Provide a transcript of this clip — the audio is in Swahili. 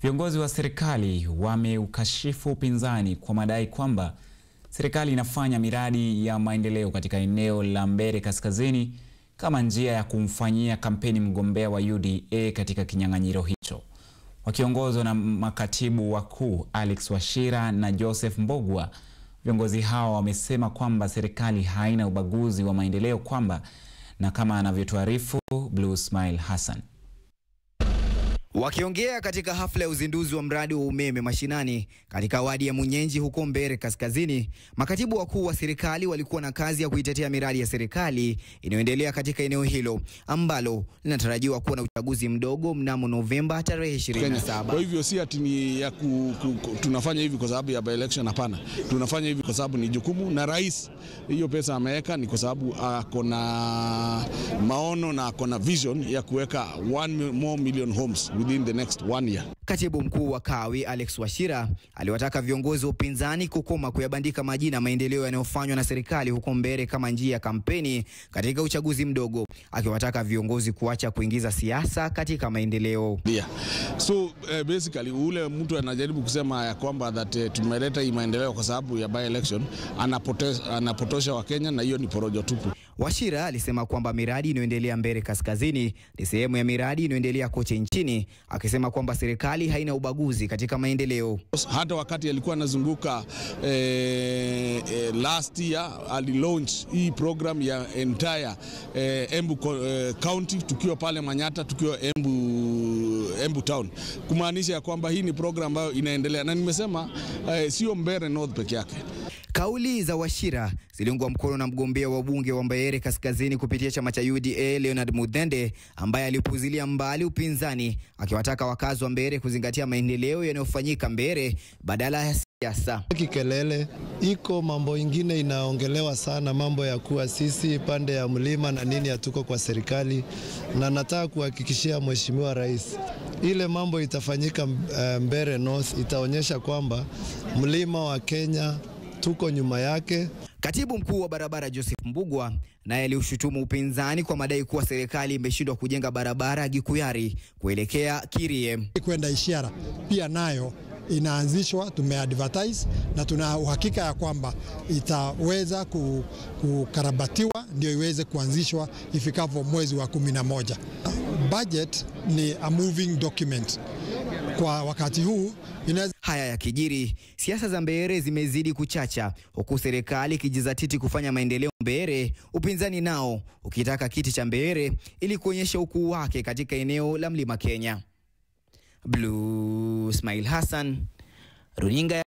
Viongozi wa serikali wameukashifu upinzani kwa madai kwamba serikali inafanya miradi ya maendeleo katika eneo la Mbeere Kaskazini kama njia ya kumfanyia kampeni mgombea wa UDA katika kinyang'anyiro hicho. Wakiongozwa na makatibu wakuu Alex Wachira na Joseph Mbogwa, viongozi hao wamesema kwamba serikali haina ubaguzi wa maendeleo na kama anavyotuarifu Blue Smile Hassan. Wakiongea katika hafla ya uzinduzi wa mradi wa umeme mashinani katika wadi ya Munyenji huko Mbeere Kaskazini, makatibu wakuu wa serikali walikuwa na kazi ya kuitetea miradi ya serikali inayoendelea katika eneo hilo ambalo linatarajiwa kuwa na uchaguzi mdogo mnamo Novemba tarehe 27. Kwa hivyo si ati ni ya tunafanya hivi kwa sababu ya by-election, hapana. Tunafanya hivi kwa sababu ni jukumu na rais hiyo pesa ameweka ni kwa sababu akona maono na akona vision ya kuweka 1 more million homes within the next 1 year. Katibu mkuu wa Kawi Alex Wachira aliwataka viongozi wa upinzani kukoma kuyabandika majina maendeleo yanayofanywa na serikali huko Mbeere kama njia ya kampeni katika uchaguzi mdogo, akiwataka viongozi kuacha kuingiza siasa katika maendeleo. So basically ule mtu anajaribu kusema ya kwamba that tumeleta hii maendeleo kwa sababu ya by election anapotosha Wakenya, na hiyo ni porojo tupu. Wachira alisema kwamba miradi inayoendelea Mbeere Kaskazini ni sehemu ya miradi inayoendelea kote nchini, akisema kwamba serikali haina ubaguzi katika maendeleo. Hata wakati alikuwa anazunguka last year alilaunch hii program ya entire Embu County, tukiwa pale Manyata, tukiwa Embu Town, kumaanisha ya kwamba hii ni program ambayo inaendelea, na nimesema sio Mbeere North peke yake. Kauli za Wachira ziliungwa mkono na mgombea wa bunge wa Mbeere Kaskazini kupitia chama cha UDA Leonard Muthende, ambaye alipuzilia mbali upinzani, akiwataka wakazi wa Mbeere kuzingatia maendeleo yanayofanyika Mbeere badala ya siasa. Kikelele iko mambo ingine inaongelewa sana, mambo ya kuwa sisi pande ya mlima na nini hatuko kwa serikali, na nataka kuhakikishia Mheshimiwa Rais ile mambo itafanyika Mbeere North itaonyesha kwamba mlima wa Kenya tuko nyuma yake. Katibu mkuu wa barabara Joseph Mbogwa naye aliushutumu upinzani kwa madai kuwa serikali imeshindwa kujenga barabara Gikuyari kuelekea Kirie. Kwenda Ishara pia nayo inaanzishwa, tumeadvertise na tuna uhakika ya kwamba itaweza kukarabatiwa ndio iweze kuanzishwa ifikapo mwezi wa 11. Budget ni a moving document. Kwa wakati huu haya ya kijiri, siasa za Mbeere zimezidi kuchacha, huku serikali ikijizatiti kufanya maendeleo Mbeere, upinzani nao ukitaka kiti cha Mbeere ili kuonyesha ukuu wake katika eneo la Mlima Kenya. Blue Smile Hassan, Runinga.